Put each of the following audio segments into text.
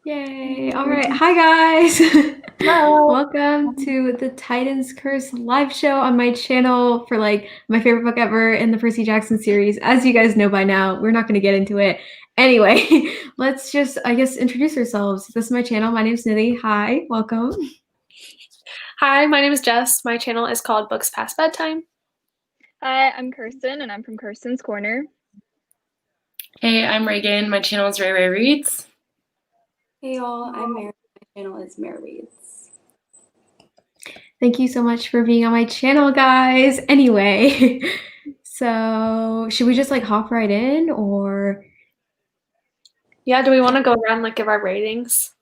Yay. All right. Hi, guys. Hello. Welcome to the Titans Curse live show on my channel for like my favorite book ever in the Percy Jackson series. As you guys know by now, we're not going to get into it. Anyway, let's just, I guess, introduce ourselves. This is my channel. My name's Nidhi. Hi. Welcome. Hi, my name is Jess. My channel is called Books Past Bedtime. Hi, I'm Kirsten, and I'm from Kirsten's Corner. Hey, I'm Reagan. My channel is READALONG. Hey y'all, I'm Mary. My channel is Mary Reads. Thank you so much for being on my channel, guys. Anyway, so should we just like hop right in or? Yeah, do we want to go around like give our ratings?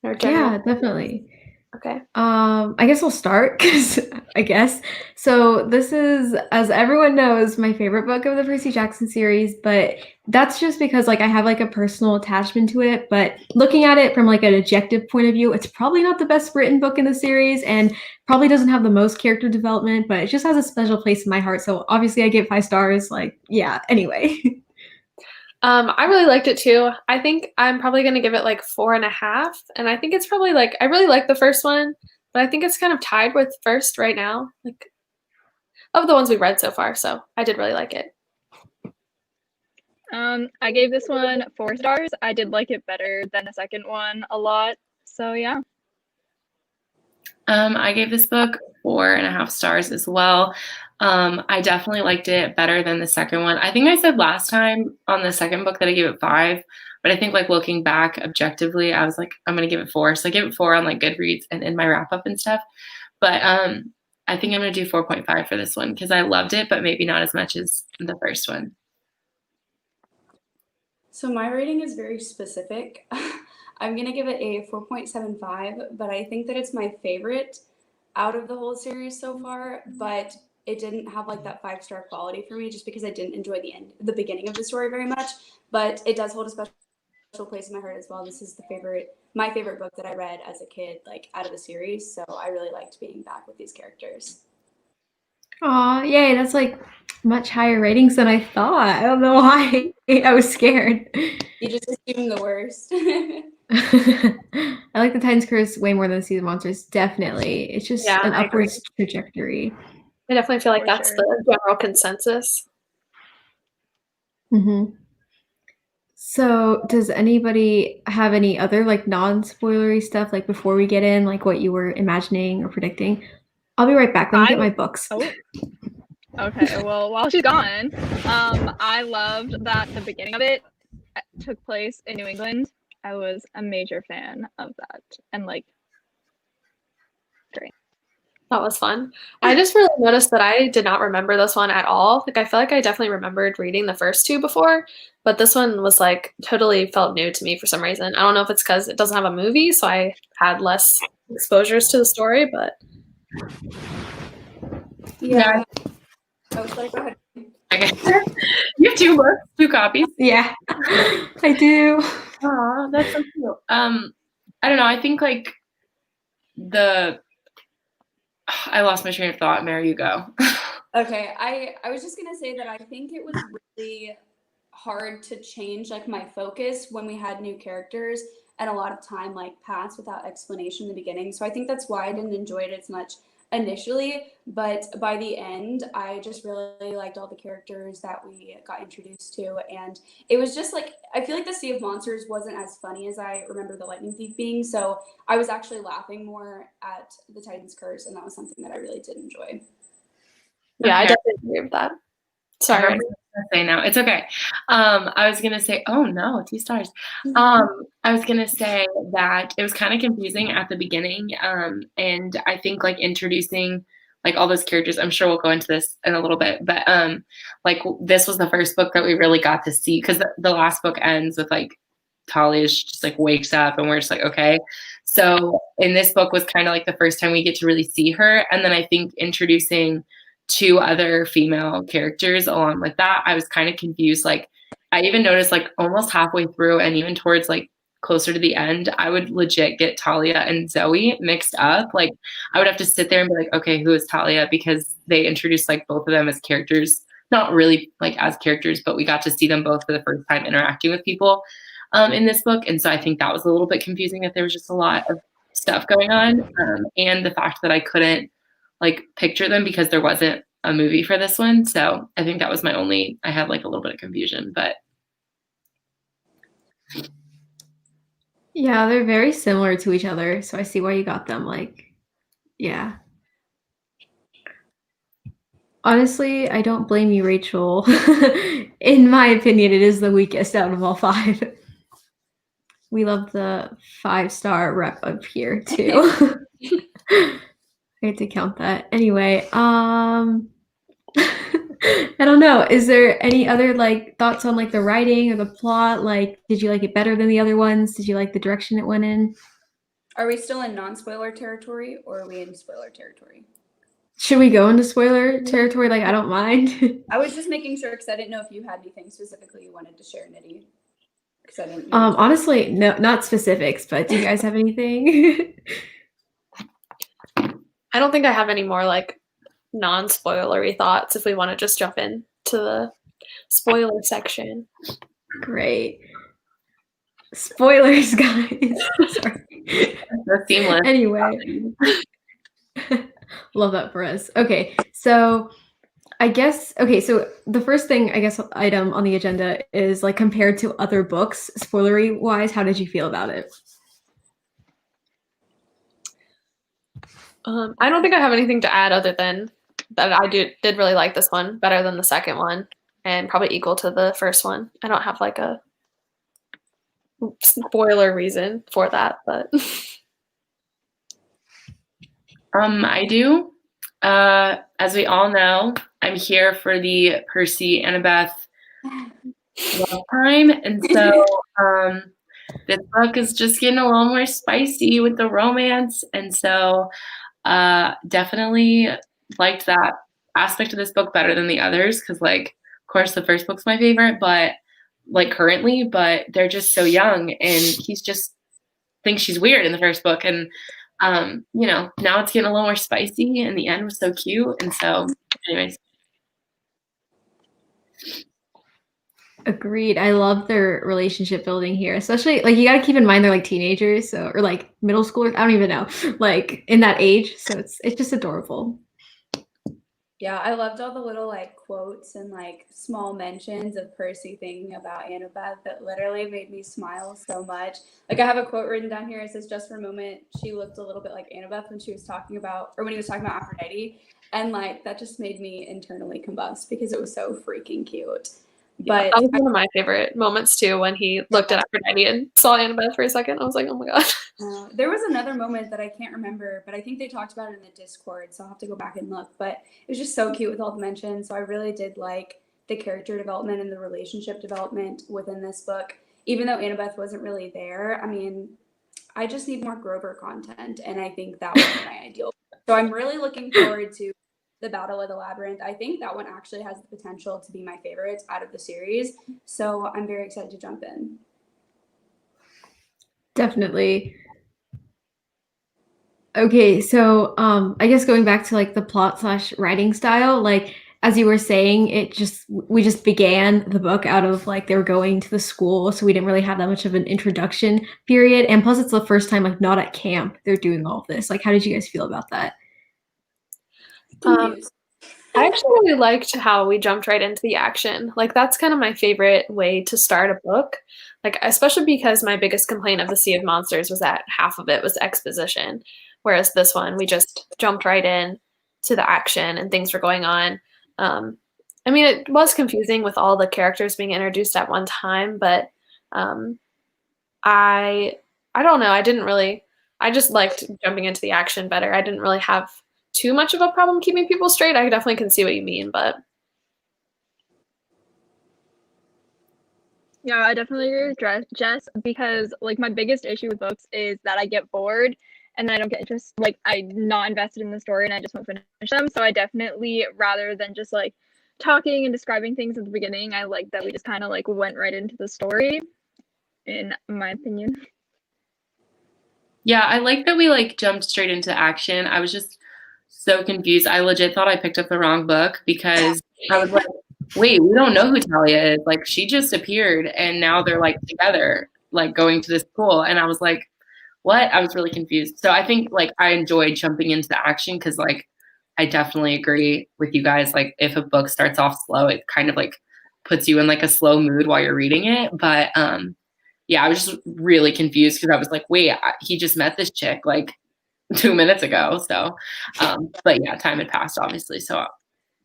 Or general? Yeah, definitely. Okay. I guess I'll start because I guess. So this is, as everyone knows, my favorite book of the Percy Jackson series, but that's just because like I have like a personal attachment to it. But looking at it from like an objective point of view, it's probably not the best written book in the series and probably doesn't have the most character development, but it just has a special place in my heart. So obviously I give 5 stars. Like, yeah, anyway. I really liked it too. I think I'm probably going to give it like 4.5. And I think it's probably like, I really like the first one, but I think it's kind of tied with first right now, like of the ones we've read so far. So I did really like it. I gave this one 4 stars. I did like it better than the second one a lot. So yeah. I gave this book 4.5 stars as well. I definitely liked it better than the second one. I think I said last time on the second book that I gave it 5, but I think like looking back objectively, I was like, I'm gonna give it 4. So I gave it 4 on like Goodreads and in my wrap up and stuff. But I think I'm gonna do 4.5 for this one because I loved it, but maybe not as much as the first one. So my rating is very specific. I'm gonna give it a 4.75, but I think that it's my favorite out of the whole series so far, but it didn't have like that 5-star quality for me just because I didn't enjoy the beginning of the story very much, but it does hold a special place in my heart as well. This is my favorite book that I read as a kid, like out of the series, so I really liked being back with these characters. Aw, yay, that's like much higher ratings than I thought. I don't know why. I was scared. You just assume the worst. I like the Titans Curse way more than Sea of Monsters, definitely. It's just an upwards trajectory. I definitely feel like that's the general consensus. Mm-hmm. So does anybody have any other like non-spoilery stuff like before we get in, like what you were imagining or predicting? I'll be right back. Let me get my books. Oh. Okay, well, while she's gone, I loved that the beginning of it took place in New England. I was a major fan of that, and like, great. That was fun. I just really noticed that I did not remember this one at all. Like I feel like I definitely remembered reading the first 2 before, but this one was like totally felt new to me for some reason. I don't know if it's because it doesn't have a movie, so I had less exposures to the story, but Yeah. Oh, sorry, go ahead. Okay. You have 2 books, 2 copies. Yeah, I do. Aw, that's so cute. I don't know. I think like I lost my train of thought. Mary, you go. Okay, I was just gonna say that I think it was really hard to change like my focus when we had new characters and a lot of time like passed without explanation in the beginning. So I think that's why I didn't enjoy it as much initially, but by the end I just really liked all the characters that we got introduced to, and it was just like I feel like the Sea of Monsters wasn't as funny as I remember the Lightning Thief being, so I was actually laughing more at the Titans Curse, and that was something that I really did enjoy. Yeah, I definitely agree with that. Sorry. I was gonna say now. It's okay. I was gonna say, oh no, 2 stars. I was gonna say that it was kind of confusing at the beginning. And I think like introducing like all those characters, I'm sure we'll go into this in a little bit, but like this was the first book that we really got to see, because the last book ends with like Talia just like wakes up and we're just like, okay. So in this book was kind of like the first time we get to really see her. And then I think introducing 2 other female characters along with that, I was kind of confused. Like I even noticed like almost halfway through and even towards like closer to the end, I would legit get Talia and Zoe mixed up. Like I would have to sit there and be like, okay, who is Talia? Because they introduced like both of them as characters, not really like as characters, but we got to see them both for the first time interacting with people. in this book. And so I think that was a little bit confusing, that there was just a lot of stuff going on. And the fact that I couldn't like picture them because there wasn't a movie for this one. So I think that was I had like a little bit of confusion, but. Yeah, they're very similar to each other. So I see why you got them. Like, yeah. Honestly, I don't blame you, Rachel. In my opinion, it is the weakest out of all 5. We love the 5-star rep up here too. I had to count that. Anyway, I don't know. Is there any other like thoughts on like the writing or the plot? Like, did you like it better than the other ones? Did you like the direction it went in? Are we still in non-spoiler territory or are we in spoiler territory? Should we go into spoiler territory? Like, I don't mind. I was just making sure because I didn't know if you had anything specifically you wanted to share, Nidhi. Because I didn't. Honestly, no, not specifics, but do you guys have anything? I don't think I have any more like non-spoilery thoughts if we want to just jump in to the spoiler section. Great. Spoilers, guys. Sorry. That's seamless. Anyway. Love that for us. Okay, so so the first thing, I guess, item on the agenda is like compared to other books, spoilery wise, how did you feel about it? I don't think I have anything to add other than that I did really like this one better than the second one and probably equal to the first one. I don't have like a spoiler reason for that, but I do. As we all know, I'm here for the Percy Annabeth love time, and so this book is just getting a little more spicy with the romance, and so definitely liked that aspect of this book better than the others, because like, of course, the first book's my favorite, but like currently, but they're just so young, and he's just thinks she's weird in the first book, and you know, now it's getting a little more spicy, and the end was so cute, and so anyways. Agreed. I love their relationship building here, especially like you got to keep in mind they're like teenagers, so or like middle schoolers. I don't even know, like in that age. So it's just adorable. Yeah, I loved all the little like quotes and like small mentions of Percy thinking about Annabeth that literally made me smile so much. Like I have a quote written down here. It says, "Just for a moment, she looked a little bit like Annabeth when she was talking about, or when he was talking about Aphrodite," and like that just made me internally combust because it was so freaking cute. But that was one of my favorite moments too, when he looked at Aphrodite and saw Annabeth for a second. I was like, oh my god. There was another moment that I can't remember, but I think they talked about it in the Discord, so I'll have to go back and look. But it was just so cute with all the mentions. So I really did like the character development and the relationship development within this book. Even though Annabeth wasn't really there, I mean, I just need more Grover content, and I think that was my ideal. So I'm really looking forward to the Battle of the Labyrinth. I think that one actually has the potential to be my favorite out of the series. So I'm very excited to jump in. Definitely. Okay, so I guess going back to like the plot / writing style, like as you were saying, we just began the book out of like they were going to the school, so we didn't really have that much of an introduction period. And plus it's the first time like not at camp they're doing all of this. Like how did you guys feel about that? I actually really liked how we jumped right into the action. Like that's kind of my favorite way to start a book. Like especially because my biggest complaint of The Sea of Monsters was that half of it was exposition, whereas this one we just jumped right in to the action and things were going on. I mean, it was confusing with all the characters being introduced at one time, but I don't know. I just liked jumping into the action better. I didn't really have too much of a problem keeping people straight. I definitely can see what you mean, but yeah, I definitely agree with Jess, because like my biggest issue with books is that I get bored and then I don't get interest. Like I'm not invested in the story and I just won't finish them. So I definitely, rather than just like talking and describing things at the beginning, I like that we just kind of like went right into the story, in my opinion. Yeah, I like that we like jumped straight into action. I was just so confused. I legit thought I picked up the wrong book because I was like, wait, we don't know who Talia is. Like she just appeared and now they're like together. like going to this school. And I was like, what? I was really confused. So I think like I enjoyed jumping into the action because like I definitely agree with you guys. Like if a book starts off slow, it kind of like puts you in like a slow mood while you're reading it. But yeah, I was just really confused because I was like, wait, he just met this chick like 2 minutes ago. So, but yeah, time had passed obviously. So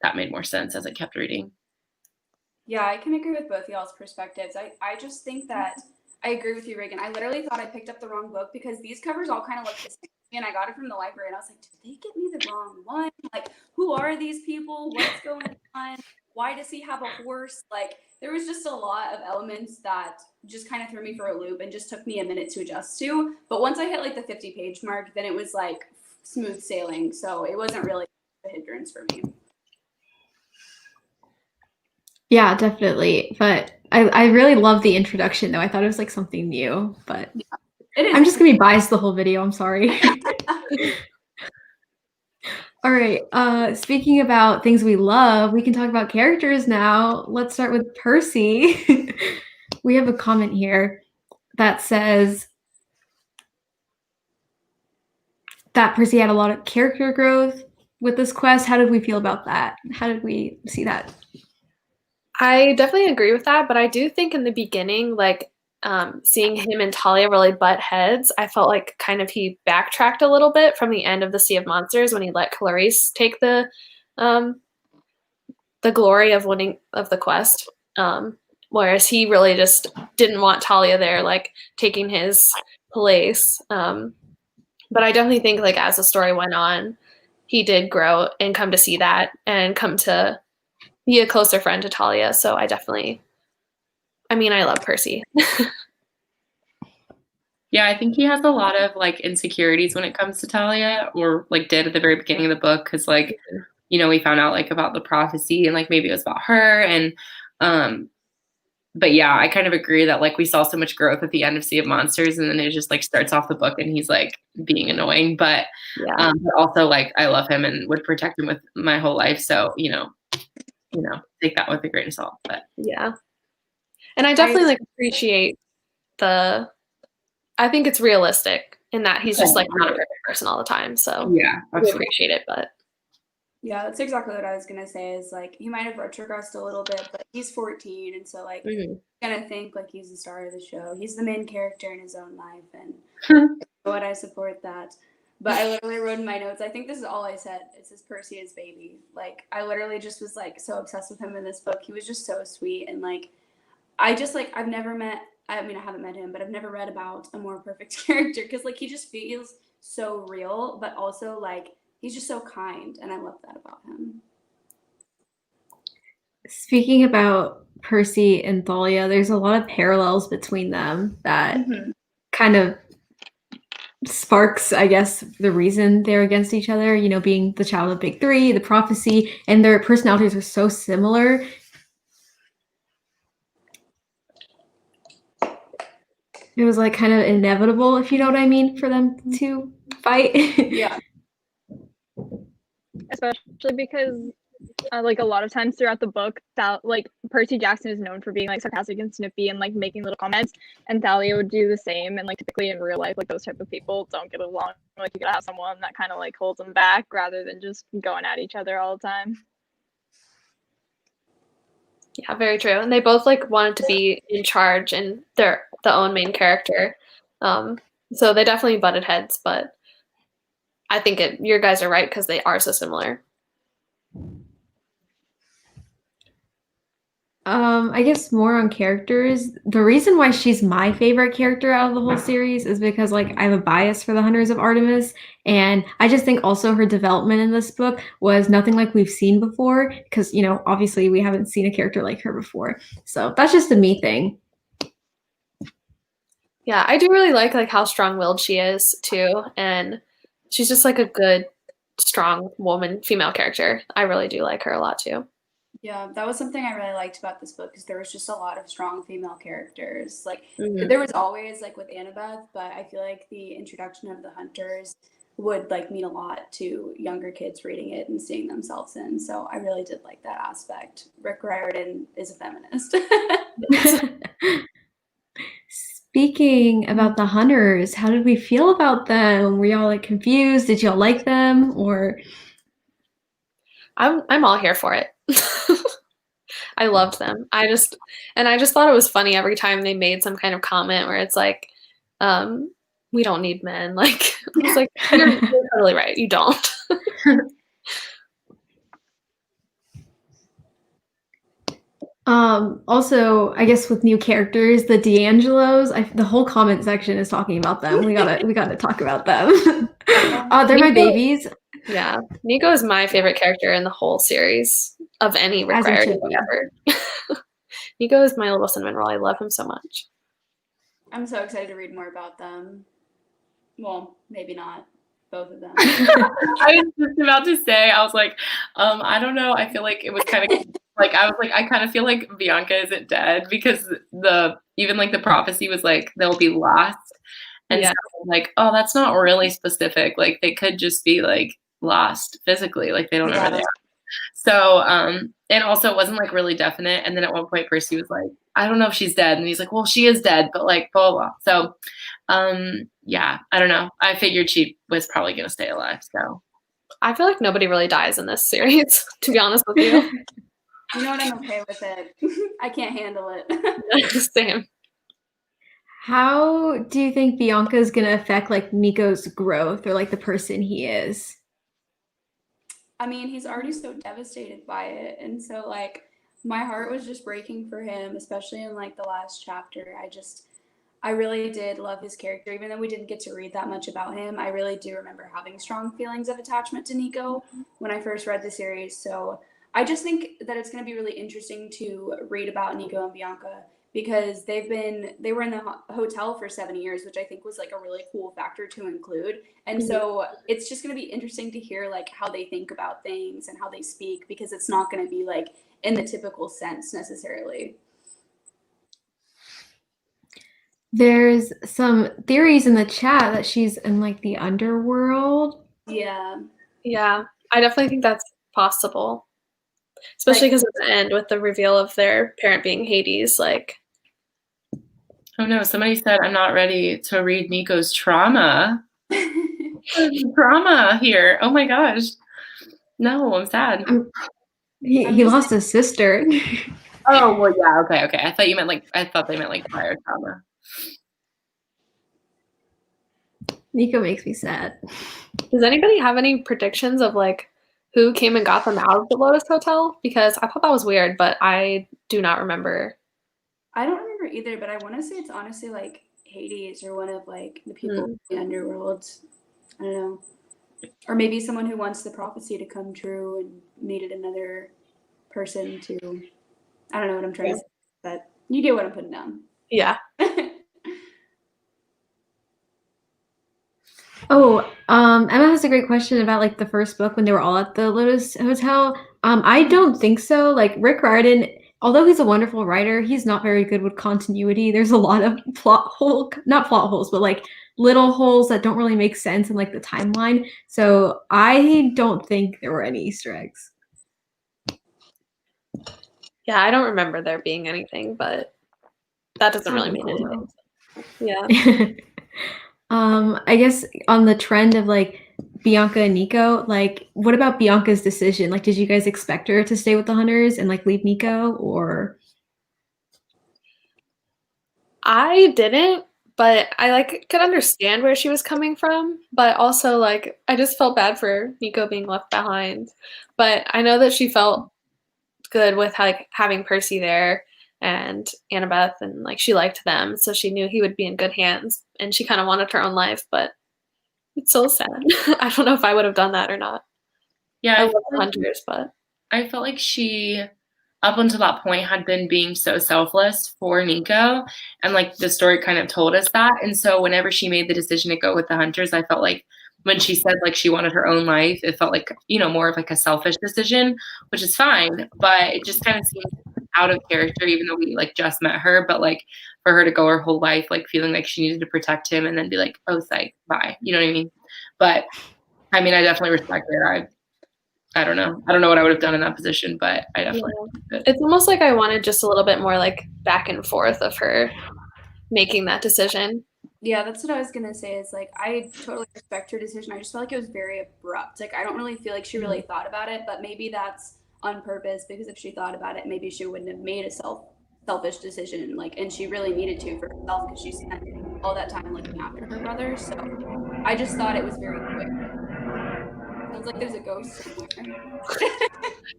that made more sense as I kept reading. Yeah, I can agree with both y'all's perspectives. I just think that I agree with you, Reagan. I literally thought I picked up the wrong book because these covers all kind of look the same. And I got it from the library and I was like, did they get me the wrong one? Like, who are these people? What's going on? Why does he have a horse? Like, there was just a lot of elements that just kind of threw me for a loop and just took me a minute to adjust to. But once I hit like the 50-page mark, then it was like smooth sailing. So it wasn't really a hindrance for me. Yeah, definitely. But I really love the introduction though. I thought it was like something new, but Yeah, it is. I'm just gonna be biased the whole video. I'm sorry. All right. Speaking about things we love, we can talk about characters now. Let's start with Percy. We have a comment here that says that Percy had a lot of character growth with this quest. How did we feel about that? How did we see that? I definitely agree with that, but I do think in the beginning, like seeing him and Talia really butt heads, I felt like kind of he backtracked a little bit from the end of the Sea of Monsters when he let Clarice take the glory of winning of the quest, whereas he really just didn't want Talia there, like taking his place. But I definitely think like as the story went on, he did grow and come to see that and come to be a closer friend to Talia. So I love Percy. Yeah, I think he has a lot of like insecurities when it comes to Talia, or like did at the very beginning of the book, because like, you know, we found out like about the prophecy and like maybe it was about her. And but yeah, I kind of agree that like we saw so much growth at the end of Sea of Monsters, and then it just like starts off the book and he's like being annoying. But but also like I love him and would protect him with my whole life. So, you know, take that with a grain of salt. But yeah. And I definitely like appreciate I think it's realistic in that he's just like not a perfect person all the time. So yeah, I appreciate it, but yeah, that's exactly what I was gonna say. Is like he might have retrogressed a little bit, but he's 14, and so like gonna think like he's the star of the show. He's the main character in his own life, and what I support that. But I literally wrote in my notes, I think this is all I said. It says Percy is baby. Like I literally just was like so obsessed with him in this book. He was just so sweet, and like I just like I've never met. I mean, I haven't met him, but I've never read about a more perfect character because like he just feels so real, but also like he's just so kind, and I love that about him. Speaking about Percy and Thalia, there's a lot of parallels between them that kind of sparks, I guess, the reason they're against each other, you know, being the child of Big Three, the prophecy, and their personalities are so similar. It was like kind of inevitable, if you know what I mean, for them to fight. Yeah. Especially because like a lot of times throughout the book, like Percy Jackson is known for being like sarcastic and snippy and like making little comments, and Thalia would do the same. And like typically in real life, like those type of people don't get along. Like you gotta have someone that kind of like holds them back rather than just going at each other all the time. Yeah, very true. And they both like wanted to be in charge and they're the own main character. So they definitely butted heads, but I think your guys are right because they are so similar. I guess more on characters. The reason why she's my favorite character out of the whole series is because like I have a bias for the Hunters of Artemis, and I just think also her development in this book was nothing like we've seen before because, you know, obviously we haven't seen a character like her before. So that's just a me thing. Yeah, I do really like how strong-willed she is too, and she's just like a good, strong woman, female character. I really do like her a lot too. Yeah, that was something I really liked about this book because there was just a lot of strong female characters. Like there was always like with Annabeth, but I feel like the introduction of the Hunters would like mean a lot to younger kids reading it and seeing themselves in. So I really did like that aspect. Rick Riordan is a feminist. Speaking about the hunters, how did we feel about them? Were y'all like confused? Did y'all like them or? I'm all here for it. I loved them. I just thought it was funny every time they made some kind of comment where it's like, we don't need men. Like, I was like, you're totally right. You don't. Also, I guess with new characters, the D'Angelos, the whole comment section is talking about them. We gotta talk about them. They're my babies. Yeah, Nico is my favorite character in the whole series of any Rick Riordan ever. Nico is my little cinnamon roll. I love him so much. I'm so excited to read more about them. Well, maybe not both of them. I was just about to say, I was like, I don't know. I feel like it was kind of like, I was like, I kind of feel like Bianca isn't dead because even like the prophecy was like, they'll be lost. And so like, oh, that's not really specific. Like they could just be like lost physically. Like they don't know where they are. So, and also it wasn't like really definite. And then at one point Percy was like, I don't know if she's dead. And he's like, well, she is dead, but like, blah, blah, blah. So, yeah, I don't know. I figured she was probably going to stay alive. So I feel like nobody really dies in this series, to be honest with you. You know what? I'm okay with it. I can't handle it. Same. How do you think Bianca is going to affect like Nico's growth or like the person he is? I mean, he's already so devastated by it. And so like my heart was just breaking for him, especially in like the last chapter. I really did love his character, even though we didn't get to read that much about him. I really do remember having strong feelings of attachment to Nico when I first read the series. So I just think that it's going to be really interesting to read about Nico and Bianca because they were in the hotel for 7 years, which I think was like a really cool factor to include. And so it's just going to be interesting to hear like how they think about things and how they speak, because it's not going to be like in the typical sense necessarily. There's some theories in the chat that she's in like the underworld. Yeah. Yeah, I definitely think that's possible. Especially because at the end with the reveal of their parent being Hades, like. Oh no, somebody said I'm not ready to read Nico's trauma. Trauma here. Oh my gosh. No, I'm sad. He lost his sister. Oh, well, yeah, okay. I thought they meant like prior trauma. Nico makes me sad. Does anybody have any predictions of like who came and got them out of the Lotus Hotel? Because I thought that was weird, but I do not remember. I don't remember either, but I want to say it's honestly like Hades or one of like the people in the underworld. I don't know. Or maybe someone who wants the prophecy to come true and needed another person to, I don't know what I'm trying to say, but you get what I'm putting down. Yeah. Emma has a great question about like the first book when they were all at the Lotus Hotel. I don't think so. Like Rick Riordan, although he's a wonderful writer, he's not very good with continuity. There's a lot of not plot holes, but like little holes that don't really make sense in like the timeline. So I don't think there were any Easter eggs. Yeah, I don't remember there being anything, but that doesn't really mean anything. Yeah. I guess on the trend of like Bianca and Nico, like what about Bianca's decision? Like, did you guys expect her to stay with the hunters and like leave Nico, or? I didn't, but I like could understand where she was coming from, but also like I just felt bad for Nico being left behind. But I know that she felt good with like having Percy there and Annabeth, and like she liked them, so she knew he would be in good hands, and she kind of wanted her own life, but it's so sad. I don't know if I would have done that or not. Yeah, I love the hunters, but I felt like she, up until that point, had been being so selfless for Nico, and like the story kind of told us that. And so whenever she made the decision to go with the hunters, I felt like when she said like she wanted her own life, it felt like, you know, more of like a selfish decision, which is fine, but it just kind of seemed out of character, even though we like just met her. But like for her to go her whole life like feeling like she needed to protect him and then be like, oh, psych, bye, you know what I mean? But I mean, I definitely respect it. I don't know what I would have done in that position, but I definitely It's almost like I wanted just a little bit more like back and forth of her making that decision. Yeah, that's what I was gonna say. Is like I totally respect her decision. I just felt like it was very abrupt. Like I don't really feel like she really thought about it, but maybe that's on purpose because if she thought about it, maybe she wouldn't have made a selfish decision. Like, and she really needed to for herself because she spent all that time looking after her brother. So I just thought it was very quick. Sounds like there's a ghost somewhere.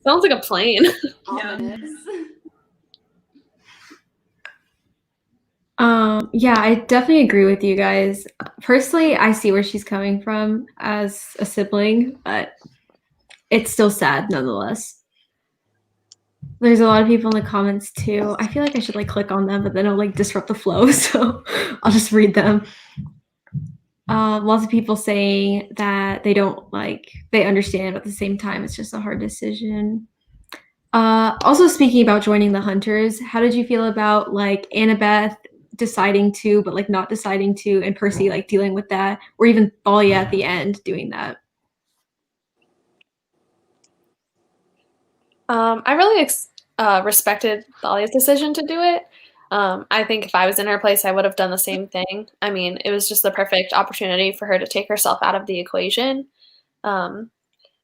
Sounds like a plane. Ominous. Yeah, I definitely agree with you guys. Personally, I see where she's coming from as a sibling, but it's still sad nonetheless. There's a lot of people in the comments too. I feel like I should like click on them, but then it'll like disrupt the flow, so I'll just read them. Lots of people saying that they don't like, they understand, but at the same time, it's just a hard decision. Also speaking about joining the Hunters, how did you feel about like Annabeth deciding to, but like not deciding to, and Percy like dealing with that, or even Thalia at the end doing that? I really respected Thalia's decision to do it. I think if I was in her place, I would have done the same thing. I mean, it was just the perfect opportunity for her to take herself out of the equation. And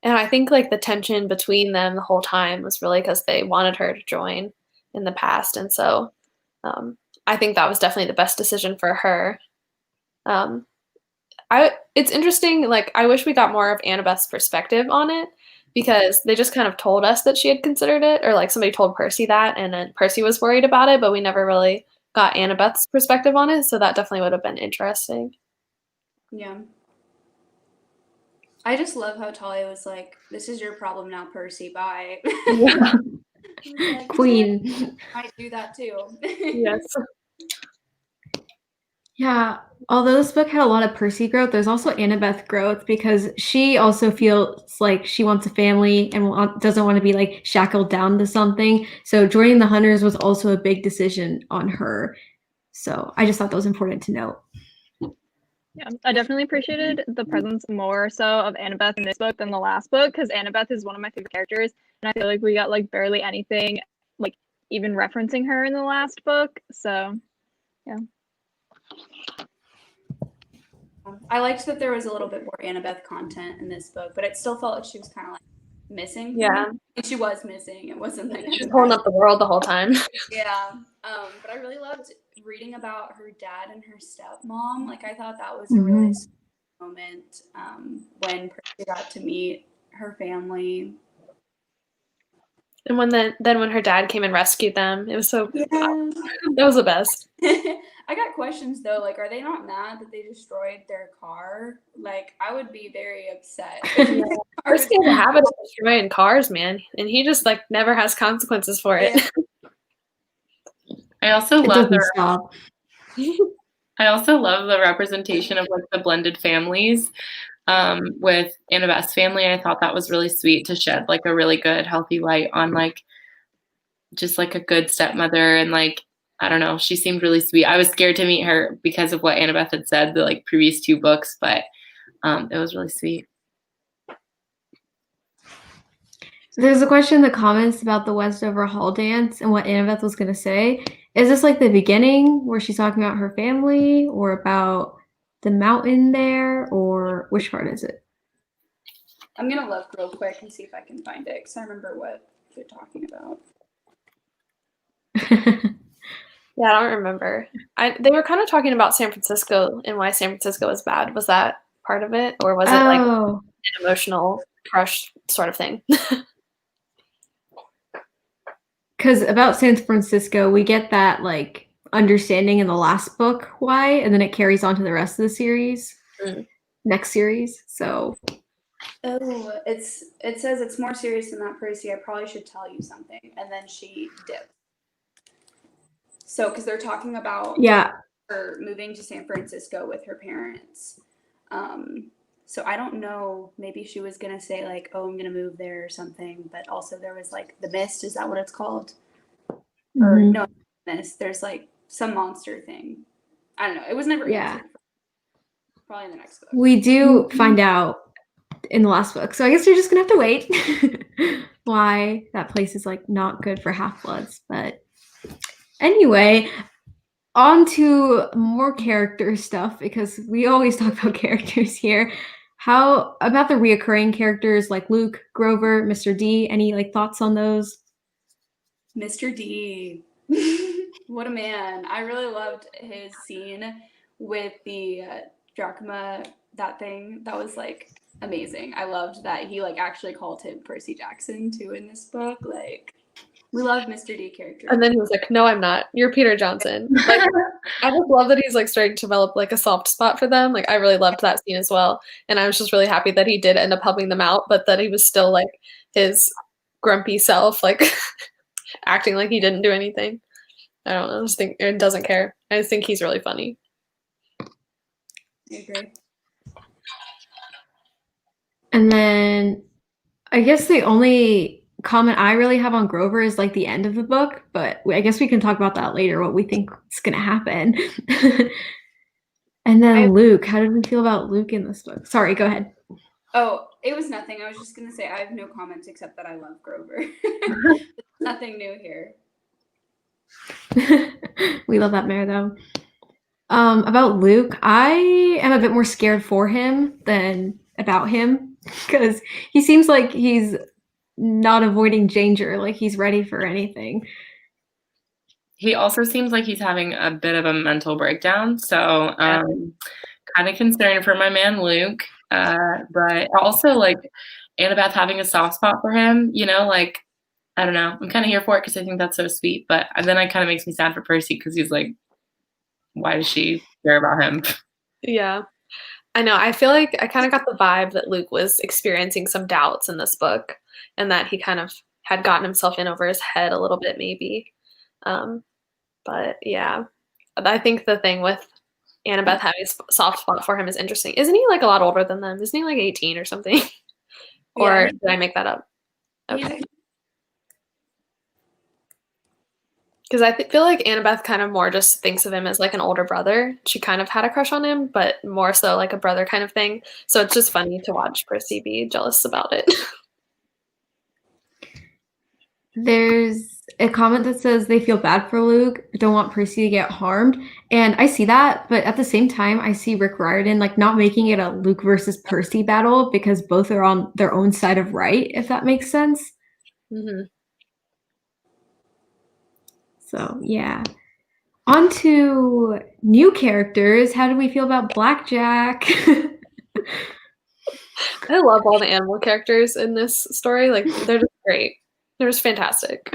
I think like the tension between them the whole time was really because they wanted her to join in the past. And so I think that was definitely the best decision for her. It's interesting, like I wish we got more of Annabeth's perspective on it because they just kind of told us that she had considered it, or like somebody told Percy that and then Percy was worried about it, but we never really got Annabeth's perspective on it, so that definitely would have been interesting. Yeah. I just love how Talia was like, "This is your problem now, Percy. Bye." Yeah. Like, Queen. I do that too. Yes. Yeah, although this book had a lot of Percy growth, there's also Annabeth growth because she also feels like she wants a family and doesn't want to be like shackled down to something. So joining the Hunters was also a big decision on her. So I just thought that was important to note. Yeah, I definitely appreciated the presence more so of Annabeth in this book than the last book because Annabeth is one of my favorite characters, and I feel like we got like barely anything like even referencing her in the last book. So, yeah. I liked that there was a little bit more Annabeth content in this book, but it still felt like she was kind of like missing. Yeah. And she was missing. It wasn't like She's holding up the world the whole time. Yeah. But I really loved reading about her dad and her stepmom. Like I thought that was a really sweet moment when Percy got to meet her family. And when when her dad came and rescued them, it was so Yeah. that was the best. I got questions though, like, are they not mad that they destroyed their car? Like, I would be very upset. Percy has a habit of destroying cars, man, and he just like never has consequences for it. Yeah. I also love Stop. I also love the representation of like the blended families. With Annabeth's family, I thought that was really sweet to shed like a really good, healthy light on like just like a good stepmother, and like I don't know, she seemed really sweet. I was scared to meet her because of what Annabeth had said the like previous 2 books, but it was really sweet. There's a question in the comments about the Westover Hall dance and what Annabeth was going to say. Is this like the beginning where she's talking about her family or about the mountain there, or which part is it? I'm going to look real quick and see if I can find it because I remember what you're talking about. Yeah, I don't remember. They were kind of talking about San Francisco and why San Francisco was bad. Was that part of it, or was it like an emotional crush sort of thing? Because about San Francisco, we get that like understanding in the last book why, and then it carries on to the rest of the series, next series. So, oh, it says it's more serious than that, Percy. I probably should tell you something, and then she dipped. So, because they're talking about her moving to San Francisco with her parents. So I don't know, maybe she was going to say like, oh, I'm going to move there or something. But also there was like the mist. Is that what it's called? Or no, mist. There's like some monster thing. I don't know. It was never answered. Probably in the next book. We do find out in the last book. So I guess you're just going to have to wait why that place is like not good for half-bloods. But anyway, On to more character stuff, because we always talk about characters here. How about the reoccurring characters like Luke, Grover, Mr. D? Any like thoughts on those? Mr. D. What a man. I really loved his scene with the drachma, that thing. That was like amazing. I loved that he like actually called him Percy Jackson too in this book. Like, we love Mr. D character. And then he was like, "No, I'm not. You're Peter Johnson." Like, I just love that he's like starting to develop like a soft spot for them. Like, I really loved that scene as well, and I was just really happy that he did end up helping them out, but that he was still like his grumpy self, like acting like he didn't do anything. I don't know. I just think it doesn't care. I just think he's really funny. I agree. And then I guess the only comment I really have on Grover is like the end of the book, but I guess we can talk about that later, what we think is going to happen. And then Luke, how did we feel about Luke in this book? Sorry, go ahead. Oh, it was nothing. I was just going to say I have no comments except that I love Grover. Nothing new here. We love that mayor though. About Luke, I am a bit more scared for him than about him, because he seems like he's not avoiding danger, like he's ready for anything. He also seems like he's having a bit of a mental breakdown, so kind of concerned for my man Luke, but also like Annabeth having a soft spot for him, you know, like, I don't know, I'm kind of here for it because I think that's so sweet, but then it kind of makes me sad for Percy because he's like, why does she care about him? Yeah. I know. I feel like I kind of got the vibe that Luke was experiencing some doubts in this book, and that he kind of had gotten himself in over his head a little bit, maybe. But yeah, I think the thing with Annabeth having a soft spot for him is interesting. Isn't he like a lot older than them? Isn't he like 18 or something? Or Yeah. did I make that up? Okay. Because I feel like Annabeth kind of more just thinks of him as like an older brother. She kind of had a crush on him, but more so like a brother kind of thing. So it's just funny to watch Percy be jealous about it. There's a comment that says they feel bad for Luke, but don't want Percy to get harmed. And I see that, but at the same time, I see Rick Riordan like not making it a Luke versus Percy battle, because both are on their own side of right, if that makes sense. Mm-hmm. So yeah. On to new characters. How do we feel about Blackjack? I love all the animal characters in this story. Like, they're just great. They're just fantastic.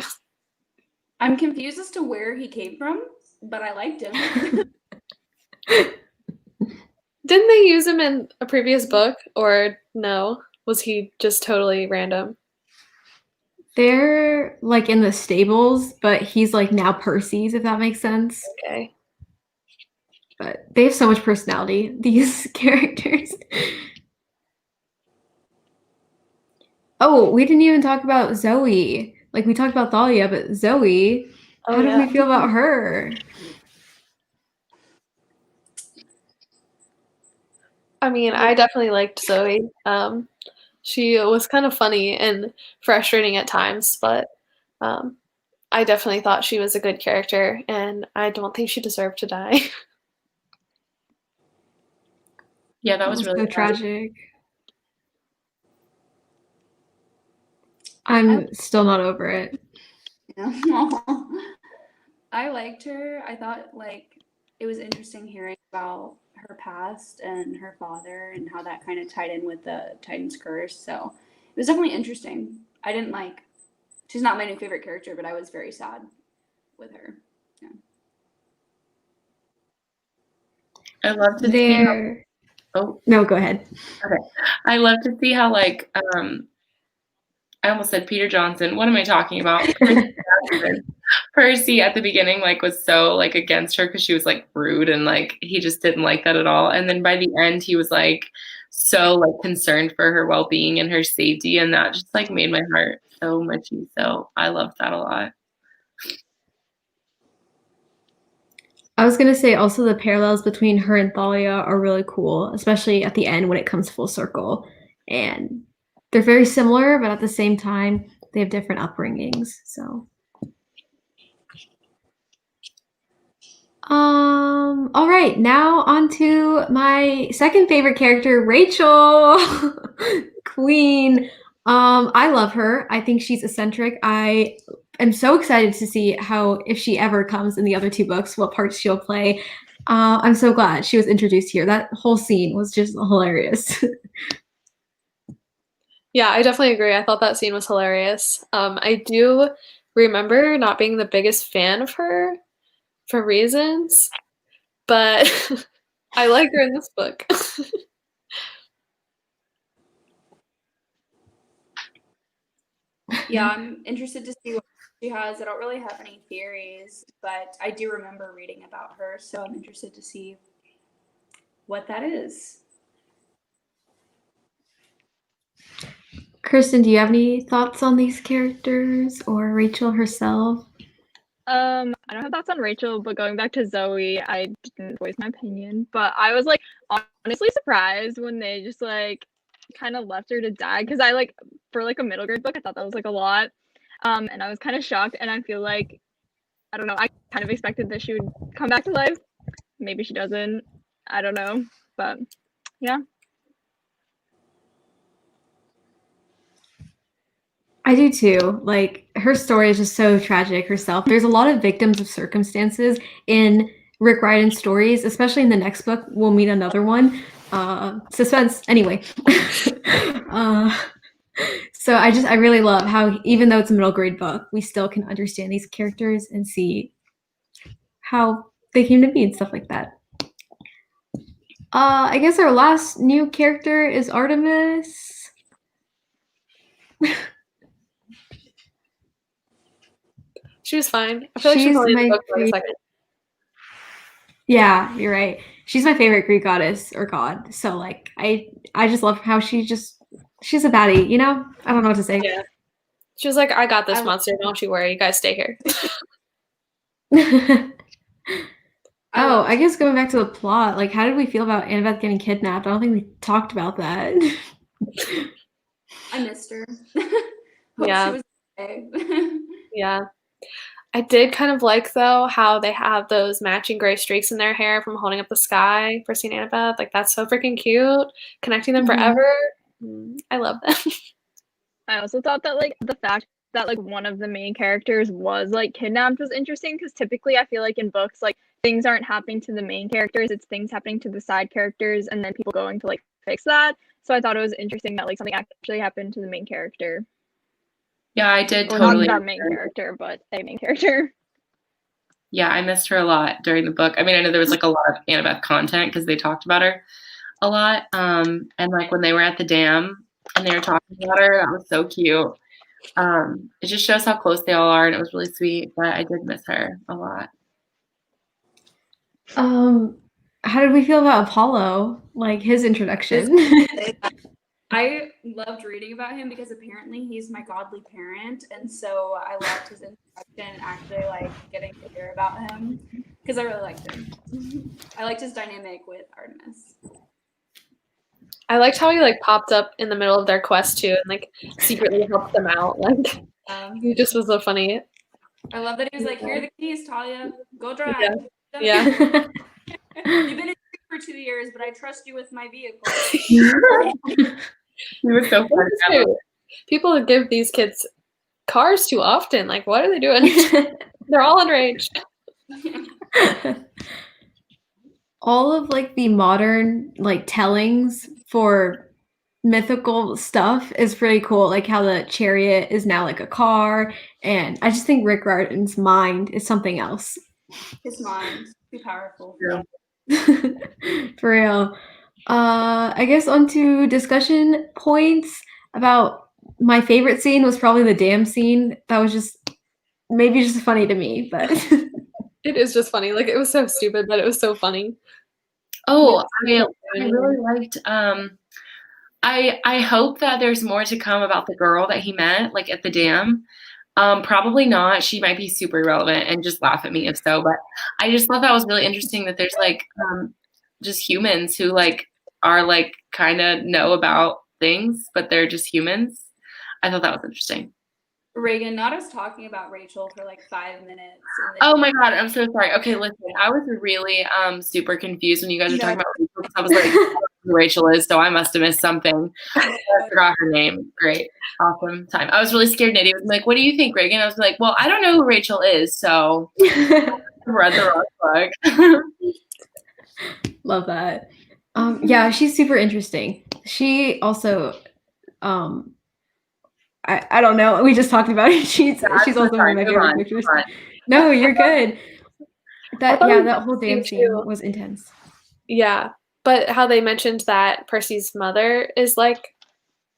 I'm confused as to where he came from, but I liked him. Didn't they use him in a previous book, or no? Was he just totally random? They're like in the stables, but he's like now Percy's, if that makes sense. Okay. But they have so much personality, these characters. Oh, we didn't even talk about Zoe. Like, we talked about Thalia, but Zoe, how did we feel about her? I mean, I definitely liked Zoe. She was kind of funny and frustrating at times, but I definitely thought she was a good character, and I don't think she deserved to die. Yeah, that was really so tragic. I'm still not over it. Yeah. I liked her. I thought like it was interesting hearing about her past and her father and how that kind of tied in with the Titan's curse. So it was definitely interesting. I didn't like, she's not my new favorite character, but I was very sad with her. Yeah. I love to see how, oh no, go ahead. Okay. I love to see how like I almost said Peter Johnson. What am I talking about? Percy at the beginning like was so like against her because she was like rude, and like he just didn't like that at all. And then by the end he was like so like concerned for her well-being and her safety, and that just like made my heart so muchy. So I loved that a lot. I was gonna say also the parallels between her and Thalia are really cool, especially at the end when it comes full circle. And they're very similar, but at the same time, they have different upbringings. So All right, now on to my second favorite character, Rachel, Queen. I love her. I think she's eccentric. I am so excited to see how, if she ever comes in the other two books, what parts she'll play. I'm so glad she was introduced here. That whole scene was just hilarious. Yeah, I definitely agree. I thought that scene was hilarious. I do remember not being the biggest fan of her for reasons, but I like her in this book. Yeah, I'm interested to see what she has. I don't really have any theories, but I do remember reading about her, so I'm interested to see what that is. Kristen, do you have any thoughts on these characters or Rachel herself? I don't have thoughts on Rachel, but going back to Zoe, I didn't voice my opinion, but I was like honestly surprised when they just like kind of left her to die, because I like, for like a middle grade book, I thought that was like a lot. And I was kind of shocked, and I feel like, I don't know, I kind of expected that she would come back to life. Maybe she doesn't. I don't know, but yeah. I do too. Like, her story is just so tragic herself. There's a lot of victims of circumstances in Rick Riordan's stories, especially in the next book. We'll meet another one. Suspense. Anyway. So I really love how, even though it's a middle grade book, we still can understand these characters and see how they came to be and stuff like that. I guess our last new character is Artemis. She was fine. I feel like she was only in the book for a second. Yeah, you're right. She's my favorite Greek goddess or god. So like I just love how she's a baddie, you know? I don't know what to say. Yeah. She was like, I got this monster, don't you worry, you guys stay here. Oh, I guess going back to the plot, like how did we feel about Annabeth getting kidnapped? I don't think we talked about that. I missed her. Yeah. She was okay. Yeah. I did kind of like, though, how they have those matching gray streaks in their hair from holding up the sky for St. Annabeth. Like, that's so freaking cute. Connecting them forever. I love them. I also thought that like the fact that like one of the main characters was like kidnapped was interesting, because typically I feel like in books like things aren't happening to the main characters, it's things happening to the side characters and then people going to like fix that. So I thought it was interesting that like something actually happened to the main character. Yeah, I did Or totally. not the main character, but a main character. Yeah, I missed her a lot during the book. I mean, I know there was like a lot of Annabeth content because they talked about her a lot. And like when they were at the dam and they were talking about her, that was so cute. It just shows how close they all are, and it was really sweet. But I did miss her a lot. How did we feel about Apollo? Like his introduction? I loved reading about him because apparently he's my godly parent, and so I loved his introduction and actually like getting to hear about him because I really liked him. I liked his dynamic with Artemis. I liked how he like popped up in the middle of their quest too and like secretly helped them out. Like he just was so funny. I love that he was like, "Here are the keys, Talia. Go drive." Yeah. You've been in for 2 years, but I trust you with my vehicle. He was so fun. People give these kids cars too often. Like, what are they doing? They're all underage. All of like the modern like tellings for mythical stuff is pretty cool. Like how the chariot is now like a car, and I just think Rick Riordan's mind is something else. His mind, too powerful. Yeah. For real. I guess onto discussion points about my favorite scene was probably the dam scene. That was just maybe just funny to me, but it is just funny. Like it was so stupid, but it was so funny. Oh, I really liked. I hope that there's more to come about the girl that he met, like at the dam. Probably not. She might be super irrelevant and just laugh at me if so. But I just thought that was really interesting that there's like just humans who like are like kind of know about things, but they're just humans. I thought that was interesting. Reagan, not us talking about Rachel for like 5 minutes. And then Oh my God, I'm so sorry. Okay, listen, I was really super confused when you guys were talking about Rachel, because I was like, I don't know who Rachel is, so I must have missed something. I forgot her name. Great. Awesome time. I was really scared Nidhi was like, what do you think, Reagan? I was like, well, I don't know who Rachel is, so I read the wrong book. Love that. Yeah, she's super interesting. She also, I don't know. We just talked about it. She's also one of my favorite pictures. No, you're good. That whole damn scene was intense. Yeah, but how they mentioned that Percy's mother is like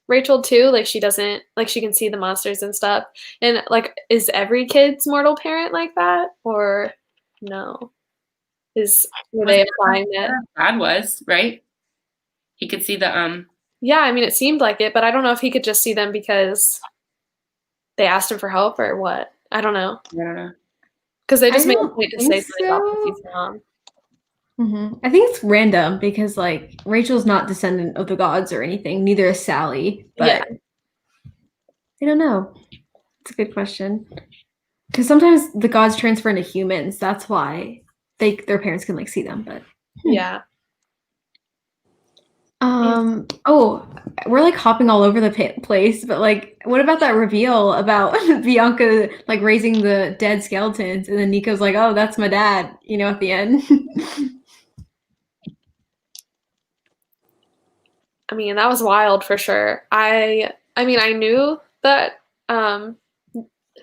Rachel too, like she doesn't, like she can see the monsters and stuff. And like, is every kid's mortal parent like that, or no? Were they applying that? Dad was, right? He could see the Yeah, I mean, it seemed like it, but I don't know if he could just see them because they asked him for help or what. I don't know. I don't know. Because they just made a don't point to think say something about so. Percy's mom. I think it's random because like Rachel's not descendant of the gods or anything. Neither is Sally. But Yeah. I don't know. It's a good question. Because sometimes the gods transfer into humans. That's why their parents can like see them. But Yeah. Oh, we're like hopping all over the place, but like, what about that reveal about Bianca like raising the dead skeletons, and then Nico's like, "Oh, that's my dad," you know, at the end. I mean, that was wild for sure. I mean, I knew that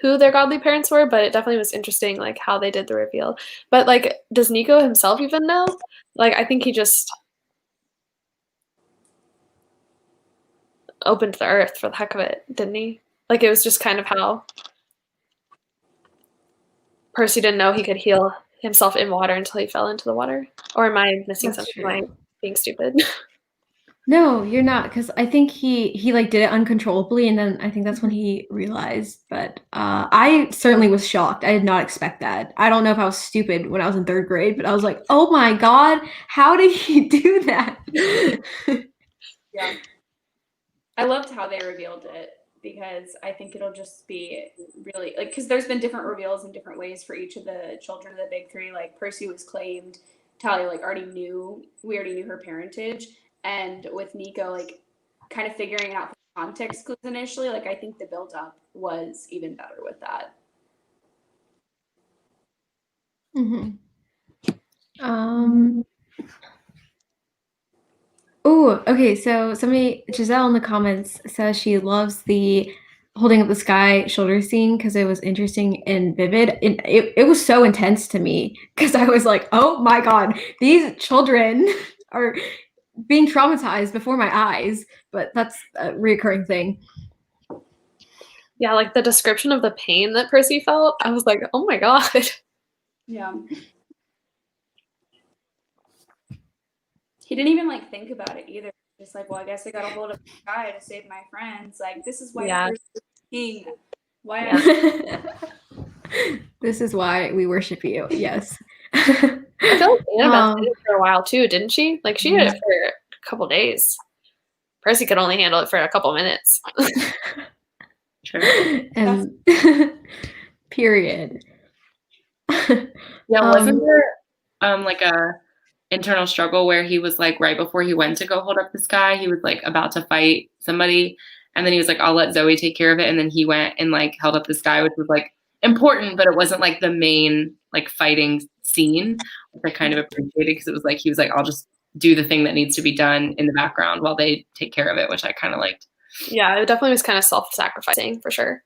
who their godly parents were, but it definitely was interesting, like how they did the reveal. But like, does Nico himself even know? Like, I think he just opened the earth for the heck of it, didn't he? Like, it was just kind of how Percy didn't know he could heal himself in water until he fell into the water. Or am I missing That's something? true. Am I being stupid? No, you're not, because I think he like did it uncontrollably, and then I think that's when he realized. But I certainly was shocked. I did not expect that. I don't know if I was stupid when I was in 3rd grade, but I was like, "Oh my God, how did he do that?" Yeah. I loved how they revealed it, because I think it'll just be really like, because there's been different reveals in different ways for each of the children of the big three. Like Percy was claimed, Talia like we already knew her parentage, and with Nico like kind of figuring out the context clues initially, like I think the build up was even better with that. Oh, okay. So Giselle in the comments says she loves the holding up the sky shoulder scene because it was interesting and vivid. It was so intense to me because I was like, oh my God, these children are being traumatized before my eyes. But that's a reoccurring thing. Yeah, like the description of the pain that Percy felt, I was like, oh my God. Yeah. He didn't even like think about it either. Just like, well, I guess I gotta hold up the sky to save my friends. Like, this is why Yeah. Percy is king. Why? Yeah. This is why we worship you. Yes. I feel like Annabelle did it for a while too, didn't she? Like she did it for a couple days. Percy could only handle it for a couple minutes. Sure. And period. Yeah, wasn't there like a internal struggle where he was like right before he went to go hold up the sky, he was like about to fight somebody, and then he was like, I'll let Zoe take care of it, and then he went and like held up the sky, which was like important, but it wasn't like the main like fighting scene, which I kind of appreciated because it was like he was like, I'll just do the thing that needs to be done in the background while they take care of it, which I kind of liked. Yeah, it definitely was kind of self-sacrificing for sure.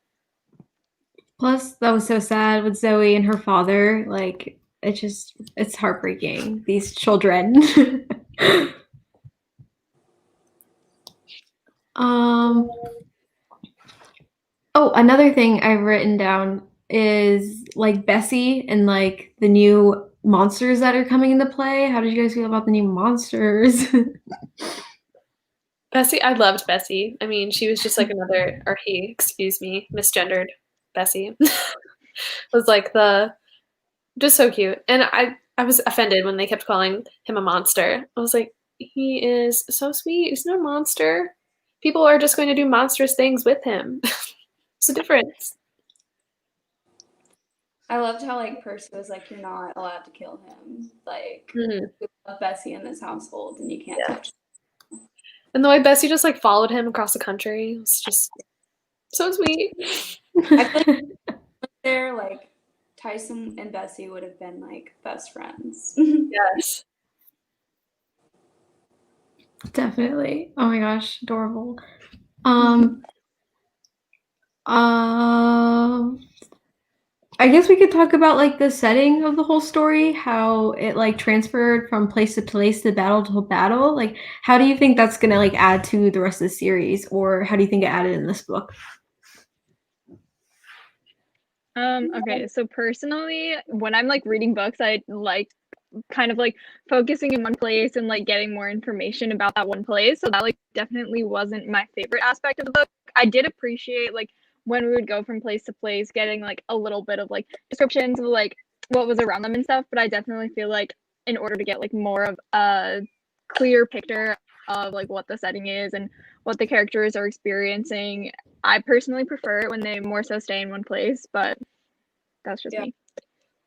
Plus, that was so sad with Zoe and her father. Like, it's heartbreaking. These children. Oh, another thing I've written down is like Bessie and like the new monsters that are coming into play. How did you guys feel about the new monsters? Bessie, I loved Bessie. I mean, she was just like another, or he, excuse me, misgendered Bessie. Was like just so cute. And I was offended when they kept calling him a monster. I was like, he is so sweet. He's no monster. People are just going to do monstrous things with him. It's a difference. I loved how like Percy was like, "You're not allowed to kill him. Like, Mhm. we love Bessie in this household, and you can't Yeah. touch." And the way Bessie just like followed him across the country was just so sweet. I feel like there, like Tyson and Bessie would have been like best friends. Yes. Definitely. Oh my gosh, adorable. Um, I guess we could talk about like the setting of the whole story, how it like transferred from place to place, to battle. Like, how do you think that's gonna like add to the rest of the series, or how do you think it added in this book? Okay, so personally, when I'm like reading books, I like kind of like focusing in one place and like getting more information about that one place. So that like definitely wasn't my favorite aspect of the book. I did appreciate like when we would go from place to place, getting like a little bit of like descriptions of like what was around them and stuff. But I definitely feel like in order to get like more of a clear picture of like what the setting is and what the characters are experiencing, I personally prefer it when they more so stay in one place, but that's just Yeah. me.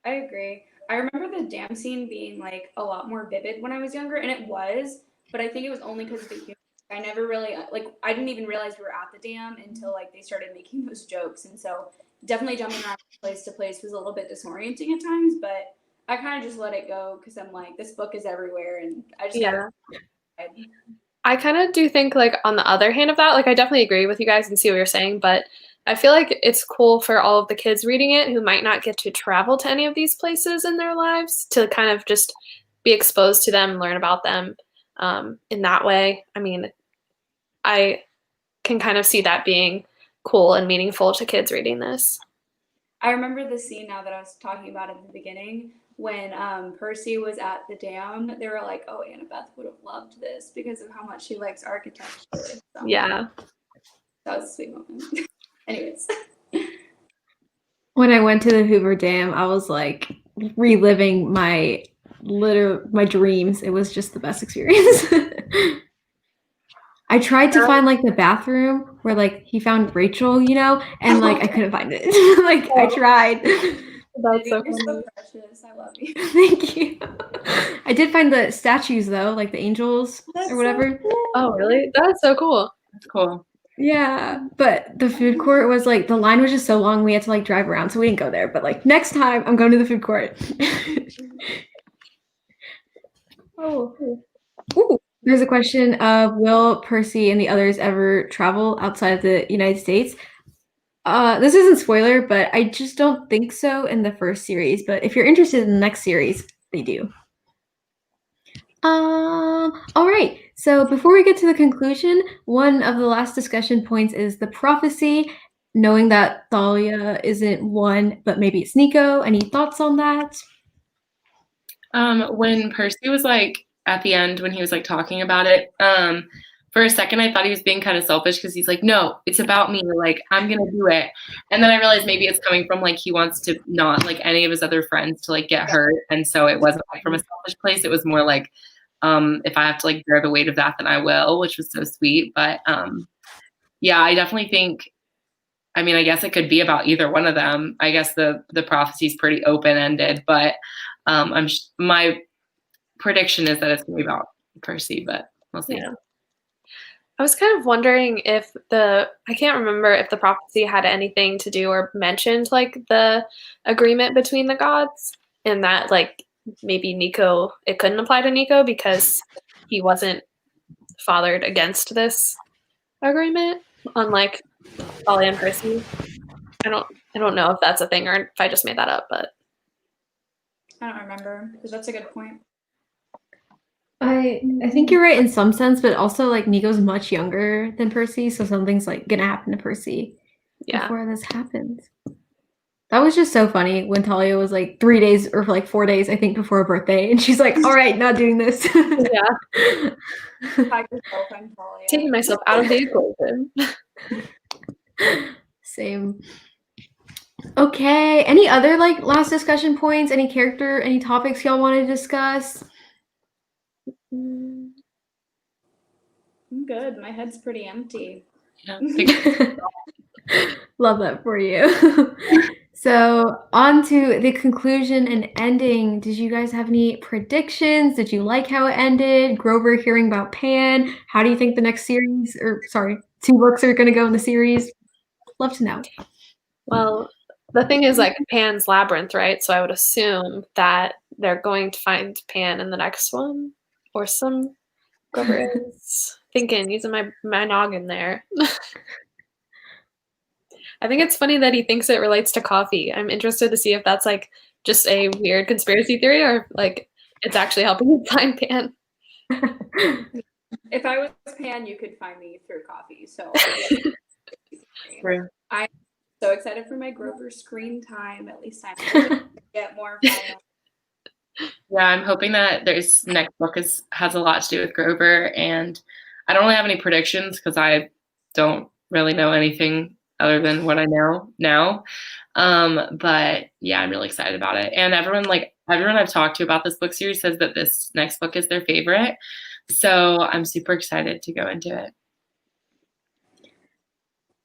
I agree. I remember the dam scene being like a lot more vivid when I was younger, and it was, but I think it was only because of the humor. I never really like. I didn't even realize we were at the dam until like they started making those jokes, and so definitely jumping around place to place was a little bit disorienting at times. But I kind of just let it go because I'm like, this book is everywhere, and I just Yeah. gotta. I kind of do think, like, on the other hand of that, like, I definitely agree with you guys and see what you're saying, but I feel like it's cool for all of the kids reading it who might not get to travel to any of these places in their lives to kind of just be exposed to them, learn about them in that way. I mean, I can kind of see that being cool and meaningful to kids reading this. I remember the scene now that I was talking about at the beginning when Percy was at the dam. They were like, "Oh, Annabeth would have loved this because of how much she likes architecture." So Yeah. that was a sweet moment. Anyways, When I went to the Hoover Dam, I was like reliving my dreams. It was just the best experience. I tried to find like the bathroom where like he found Rachel, and like I couldn't find it. Like I tried. That's so you're so funny. precious. I love you. Thank you. I did find the statues though, like the angels or whatever. So cool. Oh, really? That's so cool. That's cool. Yeah, but the food court was like the line was just so long we had to like drive around, so we didn't go there. But like next time I'm going to the food court. Oh. Ooh. There's a question of will Percy and the others ever travel outside of the United States? This isn't spoiler, but I just don't think so in the first series. But if you're interested in the next series, they do. All right. So before we get to the conclusion, one of the last discussion points is the prophecy. Knowing that Thalia isn't one, but maybe it's Nico. Any thoughts on that? When Percy was like at the end when he was like talking about it, for a second I thought he was being kind of selfish because he's like, no, it's about me, like I'm gonna do it. And then I realized maybe it's coming from like he wants to not like any of his other friends to like get hurt, and so it wasn't like from a selfish place. It was more like, if I have to like bear the weight of that, then I will, which was so sweet. But yeah, I definitely think, I mean, I guess it could be about either one of them. I guess the prophecy is pretty open ended, but my prediction is that it's going to be about Percy, but we'll see. Yeah. I was kind of wondering if I can't remember if the prophecy had anything to do or mentioned like the agreement between the gods, and that like maybe Nico, it couldn't apply to Nico because he wasn't fathered against this agreement, unlike Ollie and Percy. I don't know if that's a thing or if I just made that up, but I don't remember because that's a good point. I think you're right in some sense, but also like Nico's much younger than Percy, so something's like gonna happen to Percy before this happens. That was just so funny when Talia was like 3 days or like 4 days, I think, before her birthday, and she's like, "All right, not doing this." Yeah. Taking myself out of the equation. Same. Okay. Any other like last discussion points? Any topics y'all want to discuss? I'm good. My head's pretty empty. Yeah. Love that for you. So on to the conclusion and ending. Did you guys have any predictions? Did you like how it ended? Grover hearing about Pan. How do you think the next series, or sorry, 2 books are going to go in the series? Love to know. Well, the thing is, like, Pan's Labyrinth, right? So I would assume that they're going to find Pan in the next one, or some Grover is thinking, using my noggin there. I think it's funny that he thinks it relates to coffee. I'm interested to see if that's like just a weird conspiracy theory or like it's actually helping him find Pan. If I was Pan, you could find me through coffee. So I'm so excited for my Grover screen time. At least I'm going to get more final. Yeah, I'm hoping that this next book has a lot to do with Grover, and I don't really have any predictions because I don't really know anything other than what I know now. But yeah, I'm really excited about it. And everyone I've talked to about this book series says that this next book is their favorite. So I'm super excited to go into it.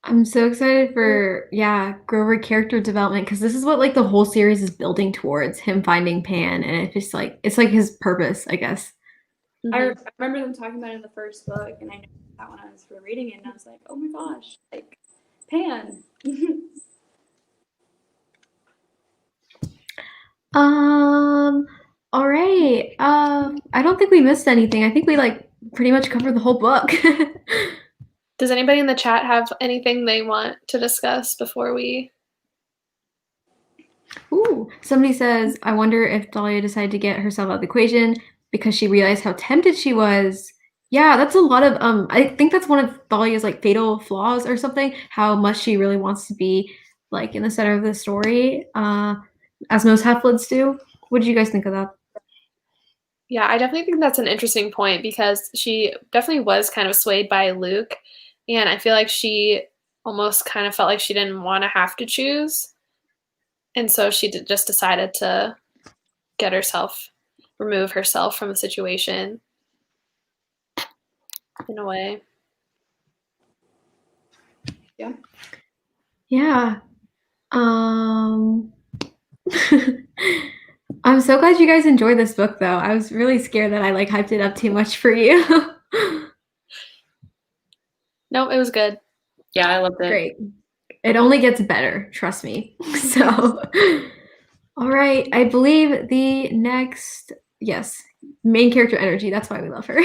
I'm so excited for, Grover character development, because this is what like the whole series is building towards, him finding Pan, and it's like his purpose, I guess. I remember them talking about it in the first book, and I know that when I was reading it, and I was like, oh my gosh, like Pan. All right. I don't think we missed anything. I think we like pretty much covered the whole book. Does anybody in the chat have anything they want to discuss before we? Ooh, somebody says, I wonder if Dahlia decided to get herself out of the equation because she realized how tempted she was. Yeah, that's a lot of I think that's one of Dahlia's like fatal flaws or something, how much she really wants to be like in the center of the story, as most half-bloods do. What did you guys think of that? Yeah, I definitely think that's an interesting point because she definitely was kind of swayed by Luke, and I feel like she almost kind of felt like she didn't want to have to choose, and so she just decided to remove herself from the situation in a way. Yeah. Yeah. I'm so glad you guys enjoyed this book, though. I was really scared that I like hyped it up too much for you. No, it was good. Yeah, I loved it. Great. It only gets better, trust me. So, all right. I believe the next, main character energy. That's why we love her.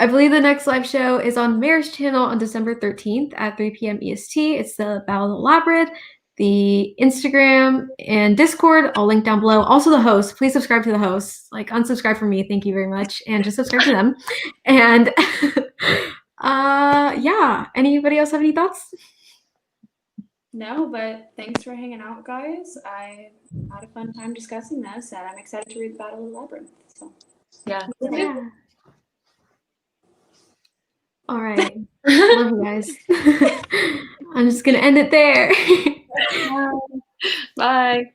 I believe the next live show is on Mare's channel on December 13th at 3 p.m. EST. It's the Battle of the Labyrinth. The Instagram and Discord, I'll link down below. Also the host, please subscribe to the host. Like unsubscribe from me, thank you very much. And just subscribe to them. And yeah, anybody else have any thoughts? No, but thanks for hanging out, guys. I had a fun time discussing this, and I'm excited to read the Battle of the Labyrinth. So Yeah. All right. Love you guys. I'm just gonna end it there. Bye.